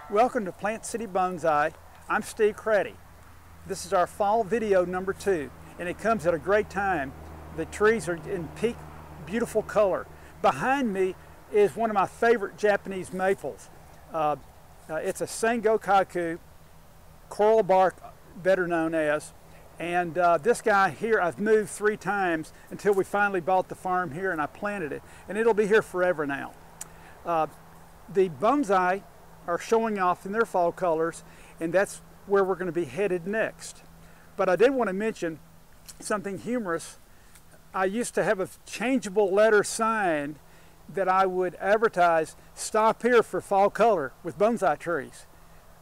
Welcome to Plant City Bonsai. I'm Steve Craddy. This is our fall video number 2, and it comes at a great time. The trees are in peak beautiful color. Behind me is one of my favorite Japanese maples. It's a Sengokaku, coral bark better known as, and this guy here I've moved 3 times until we finally bought the farm here and I planted it, and it'll be here forever now. The bonsai are showing off in their fall colors, and that's where we're going to be headed next. But I did want to mention something humorous. I used to have a changeable letter sign that I would advertise, "Stop here for fall color" with bonsai trees,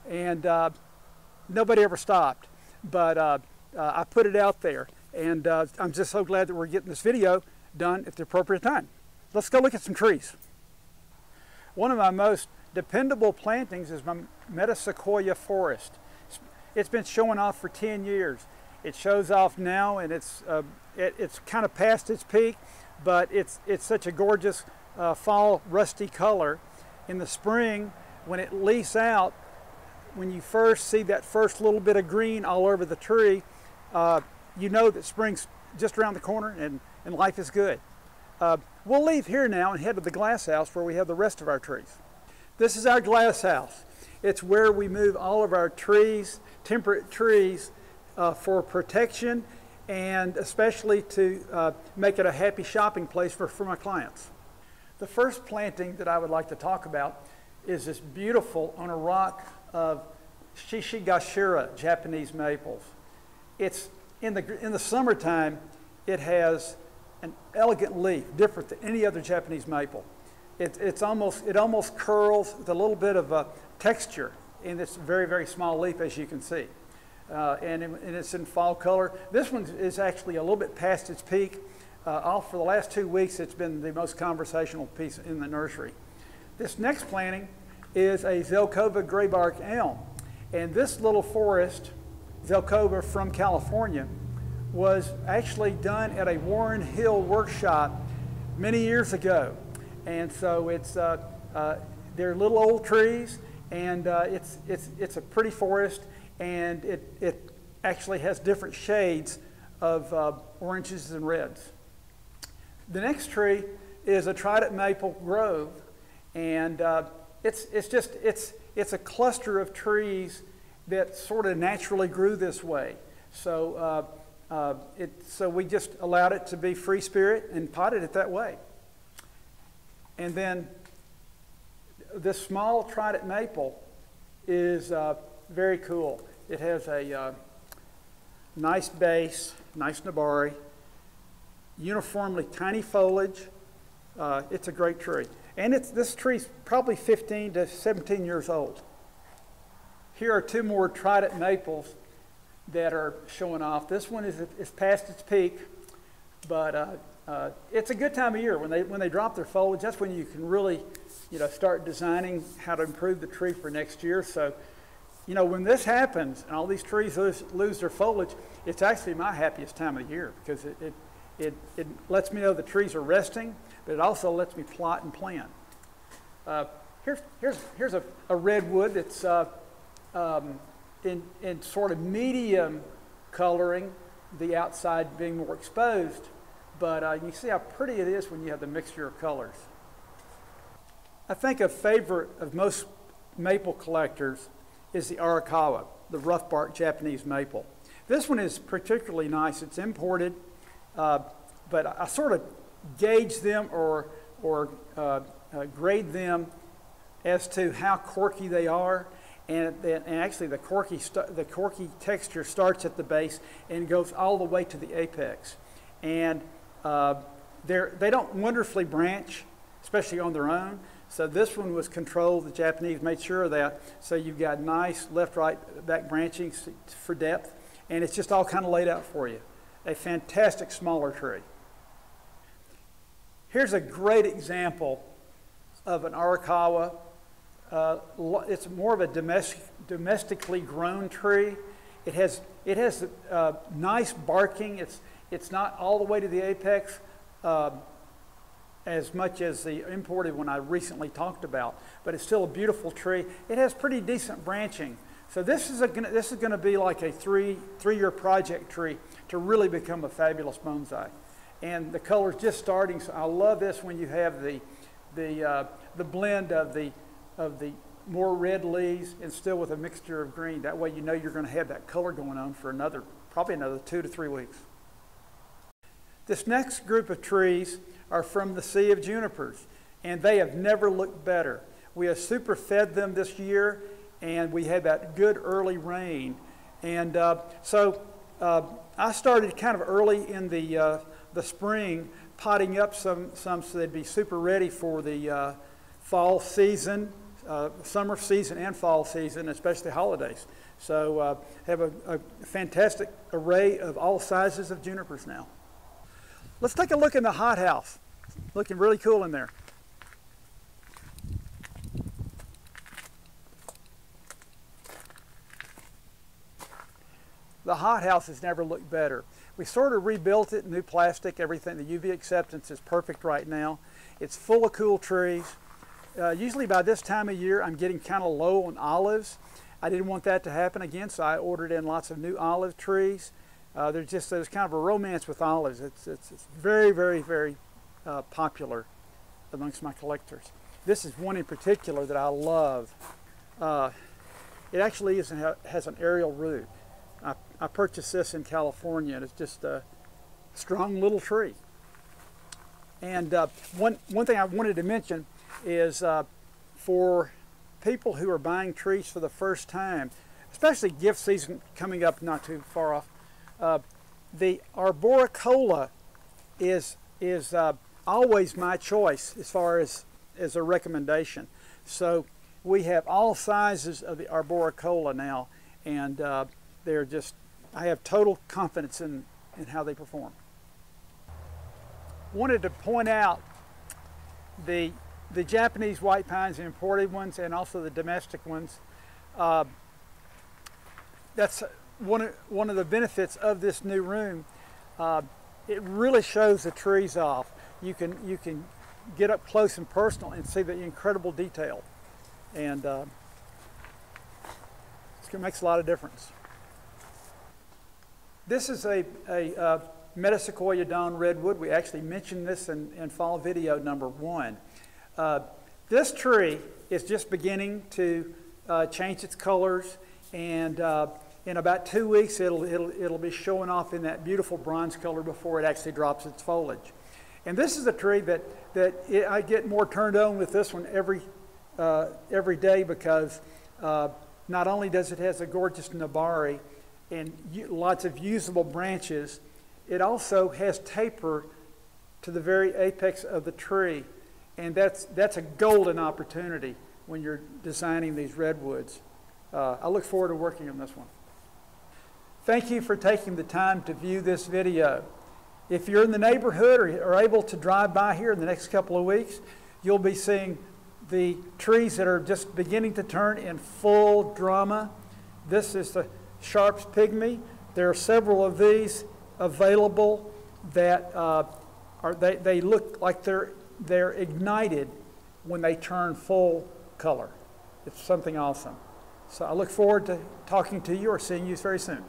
and nobody ever stopped, but I put it out there, and I'm just so glad that we're getting this video done at the appropriate time. Let's go look at some trees. One of my most dependable plantings is my Metasequoia Forest. It's been showing off for 10 years. It shows off now, and it's kind of past its peak, but it's such a gorgeous fall rusty color. In the spring, when it leaves out, when you first see that first little bit of green all over the tree, you know that spring's just around the corner and life is good. We'll leave here now and head to the glass house where we have the rest of our trees. This is our glass house. It's where we move all of our trees, temperate trees, for protection and especially to make it a happy shopping place for my clients. The first planting that I would like to talk about is this beautiful on a rock of Gashira Japanese maples. It's in the summertime, it has an elegant leaf, different than any other Japanese maple. It almost curls with a little bit of texture in this very, very small leaf, as you can see. And it's in fall color. This one is actually a little bit past its peak. For the last 2 weeks, it's been the most conversational piece in the nursery. This next planting is a Zelkova graybark elm. And this little forest, Zelkova from California, was actually done at a Warren Hill workshop many years ago. And so they're little old trees, and it's a pretty forest, and it actually has different shades of oranges and reds. The next tree is a Trident maple grove, and it's a cluster of trees that sort of naturally grew this way. So so we just allowed it to be free spirit and potted it that way. And then this small Trident maple is very cool. It has a nice base, nice nabari, uniformly tiny foliage. It's a great tree. And this tree's probably 15 to 17 years old. Here are 2 more Trident maples that are showing off. This one is past its peak, but it's a good time of year when they drop their foliage. That's when you can really, start designing how to improve the tree for next year. So, when this happens and all these trees lose their foliage, it's actually my happiest time of the year because it lets me know the trees are resting, but it also lets me plot and plan. Here's a redwood that's in sort of medium coloring, the outside being more exposed. But you see how pretty it is when you have the mixture of colors. I think a favorite of most maple collectors is the Arakawa, the rough bark Japanese maple. This one is particularly nice. It's imported, but I sort of gauge them or grade them as to how corky they are. And actually the corky texture starts at the base and goes all the way to the apex. And they don't wonderfully branch, especially on their own. So this one was controlled. The Japanese made sure of that. So you've got nice left, right, back branching for depth. And it's just all kind of laid out for you. A fantastic smaller tree. Here's a great example of an Arakawa it's more of a domestically grown tree. It has nice barking. It's not all the way to the apex as much as the imported one I recently talked about, but it's still a beautiful tree. It has pretty decent branching. So this is going to be like a three-year project tree to really become a fabulous bonsai. And the color's just starting. So I love this when you have the blend of the more red leaves and still with a mixture of green. That way you know you're going to have that color going on for probably another 2 to 3 weeks. This next group of trees are from the Sea of Junipers, and they have never looked better. We have super fed them this year, and we had that good early rain. And so I started kind of early in the spring, potting up some so they'd be super ready for the fall season, summer season and fall season, especially holidays. So have a fantastic array of all sizes of junipers now. Let's take a look in the hothouse. Looking really cool in there. The hothouse has never looked better. We sort of rebuilt it, new plastic, everything. The UV acceptance is perfect right now. It's full of cool trees. Usually by this time of year, I'm getting kind of low on olives. I didn't want that to happen again, so I ordered in lots of new olive trees. There's kind of a romance with olives. It's very, very, very popular amongst my collectors. This is one in particular that I love. It actually has an aerial root. I purchased this in California, and it's just a strong little tree. And one thing I wanted to mention is for people who are buying trees for the first time, especially gift season coming up not too far off, the Arboricola is always my choice as far as a recommendation. So we have all sizes of the Arboricola now, and they're just, I have total confidence in how they perform. Wanted to point out the Japanese white pines, the imported ones, and also the domestic ones. That's one of the benefits of this new room. It really shows the trees off. You can get up close and personal and see the incredible detail, and it makes a lot of difference. This is a Metasequoia Dawn redwood. We actually mentioned this in fall video number 1. This tree is just beginning to change its colors, and in about 2 weeks it'll be showing off in that beautiful bronze color before it actually drops its foliage. And this is a tree that I get more turned on with this one every day, because not only does it has a gorgeous nabari and lots of usable branches, it also has taper to the very apex of the tree, and that's a golden opportunity when you're designing these redwoods. I look forward to working on this one. Thank you for taking the time to view this video. If you're in the neighborhood or are able to drive by here in the next couple of weeks, you'll be seeing the trees that are just beginning to turn in full drama. This is the Sharp's pygmy. There are several of these available that they look like they're ignited when they turn full color. It's something awesome. So I look forward to talking to you or seeing you very soon.